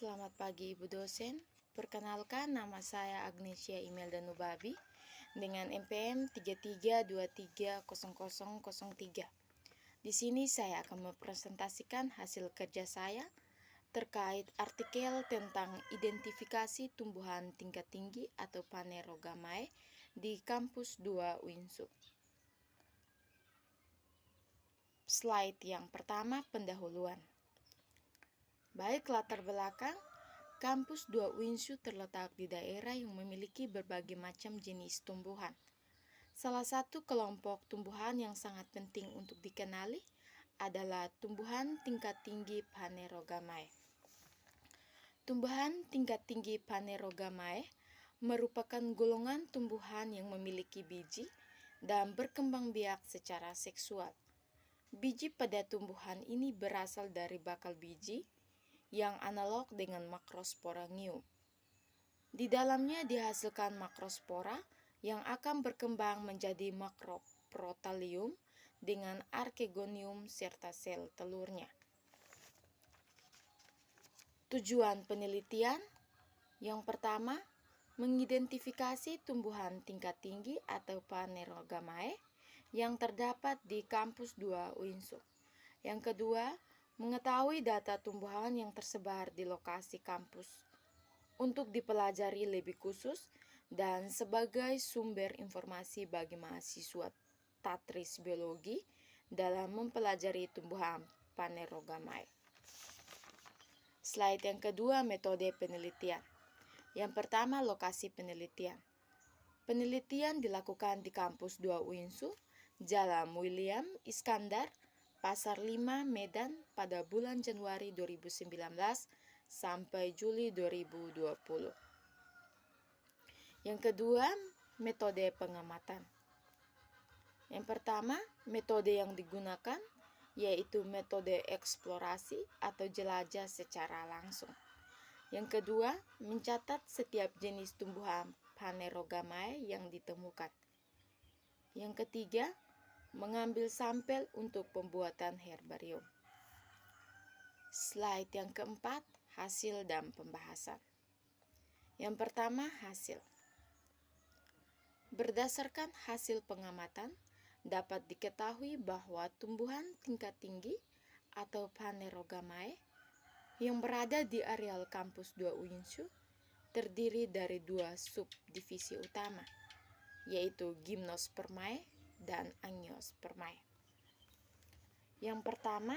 Selamat pagi Ibu dosen. Perkenalkan, nama saya Agnesia Imelda Nubabi dengan NPM 33230003. Di sini saya akan mempresentasikan hasil kerja saya terkait artikel tentang identifikasi tumbuhan tingkat tinggi atau Phanerogamae di kampus 2 UINSU. Slide yang pertama, pendahuluan. Baik, latar belakang. Kampus 2 UINSU terletak di daerah yang memiliki berbagai macam jenis tumbuhan. Salah satu kelompok tumbuhan yang sangat penting untuk dikenali adalah tumbuhan tingkat tinggi Phanerogamae. Tumbuhan tingkat tinggi Phanerogamae merupakan golongan tumbuhan yang memiliki biji dan berkembang biak secara seksual. Biji pada tumbuhan ini berasal dari bakal biji yang analog dengan makrosporangium. Di dalamnya dihasilkan makrospora yang akan berkembang menjadi makroprotalium dengan archegonium serta sel telurnya. Tujuan penelitian yang pertama, mengidentifikasi tumbuhan tingkat tinggi atau Phanerogamae yang terdapat di kampus 2 UINSU. Yang kedua, mengetahui data tumbuhan yang tersebar di lokasi kampus untuk dipelajari lebih khusus dan sebagai sumber informasi bagi mahasiswa tatris biologi dalam mempelajari tumbuhan Phanerogamae. Slide yang kedua, metode penelitian. Yang pertama, lokasi penelitian. Penelitian dilakukan di kampus 2 UINSU, Jalan William Iskandar, Pasar 5, Medan pada bulan Januari 2019 sampai Juli 2020. Yang kedua, metode pengamatan. Yang pertama, metode yang digunakan yaitu metode eksplorasi atau jelajah secara langsung. Yang kedua, mencatat setiap jenis tumbuhan Phanerogamae yang ditemukan. Yang ketiga, mengambil sampel untuk pembuatan herbarium. Slide yang keempat, hasil dan pembahasan. Yang pertama, hasil. Berdasarkan hasil pengamatan, dapat diketahui bahwa tumbuhan tingkat tinggi atau Phanerogamae yang berada di areal kampus 2 UINSU terdiri dari 2 subdivisi utama, yaitu Gymnospermae dan Angiospermae. Yang pertama,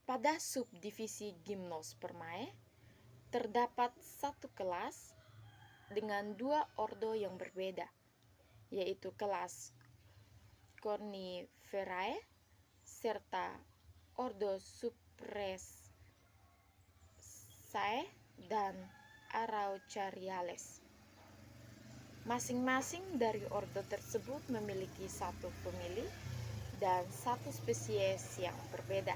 pada subdivisi Gymnospermae terdapat satu kelas dengan 2 ordo yang berbeda, yaitu kelas Corniferae serta ordo Cypressae dan Araucariales. Masing-masing dari ordo tersebut memiliki satu famili dan satu spesies yang berbeda.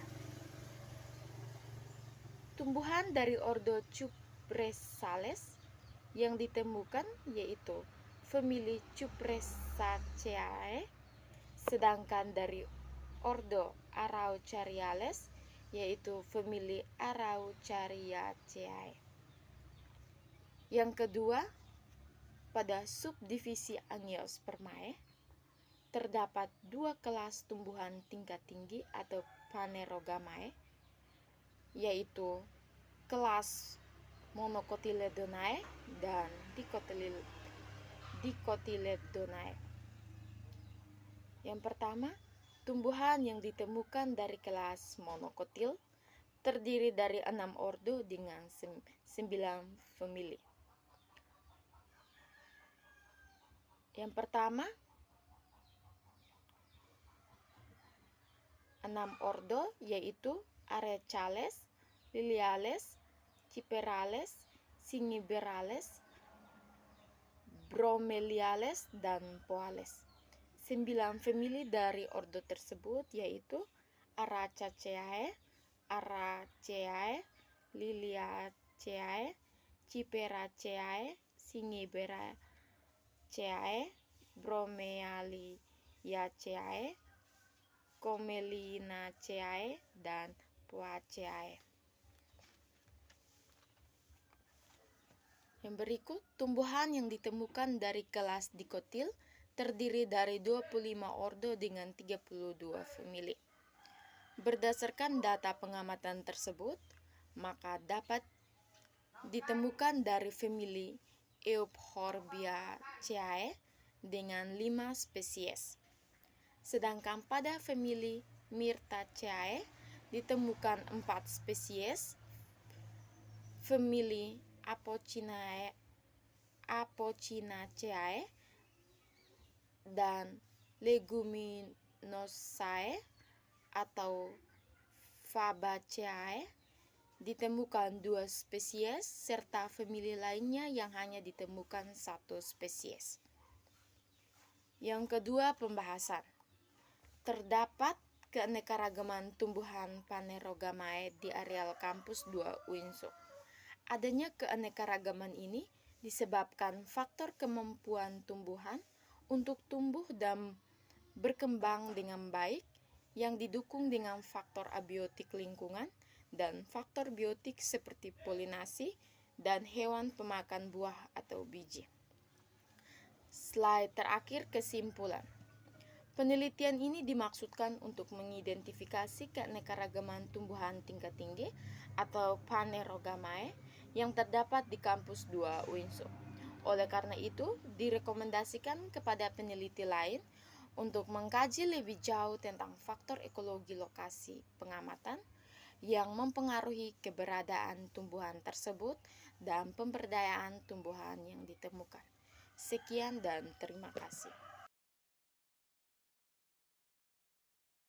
Tumbuhan dari ordo Cupressales yang ditemukan yaitu famili Cupressaceae, sedangkan dari ordo Araucariales yaitu famili Araucariaceae. Yang kedua, pada subdivisi Angiospermae terdapat 2 kelas tumbuhan tingkat tinggi atau Phanerogamae, yaitu kelas Monocotyledonae dan Dicotyledonae. Yang pertama, tumbuhan yang ditemukan dari kelas monokotil terdiri dari 6 ordo dengan 9 famili. Yang pertama, 6 ordo yaitu Arechales, Liliales, Cyperales, Zingiberales, Bromeliales, dan Poales. 9 famili dari ordo tersebut yaitu Aracaceae, Araceae, Liliaceae, Cyperaceae, Zingiberaceae, Bromeliaceae, Commelinaceae, dan Poaceae. Yang berikut, tumbuhan yang ditemukan dari kelas Dicotyl terdiri dari 25 ordo dengan 32 famili. Berdasarkan data pengamatan tersebut, maka dapat ditemukan dari famili Euphorbia dengan 5 spesies. Sedangkan pada famili Myrtaceae ditemukan 4 spesies, famili Apocynaceae dan Leguminosae atau Fabaceae ditemukan 2 spesies serta famili lainnya yang hanya ditemukan 1 spesies. Yang kedua, pembahasan. Terdapat keanekaragaman tumbuhan Phanerogamae di areal kampus 2 UINSO. Adanya keanekaragaman ini disebabkan faktor kemampuan tumbuhan untuk tumbuh dan berkembang dengan baik yang didukung dengan faktor abiotik lingkungan dan faktor biotik seperti polinasi dan hewan pemakan buah atau biji. Slide terakhir, kesimpulan. Penelitian ini dimaksudkan untuk mengidentifikasi keanekaragaman tumbuhan tingkat tinggi atau Phanerogamae yang terdapat di kampus 2 UINSO. Oleh karena itu, direkomendasikan kepada peneliti lain untuk mengkaji lebih jauh tentang faktor ekologi lokasi pengamatan yang mempengaruhi keberadaan tumbuhan tersebut dan pemberdayaan tumbuhan yang ditemukan. Sekian dan terima kasih.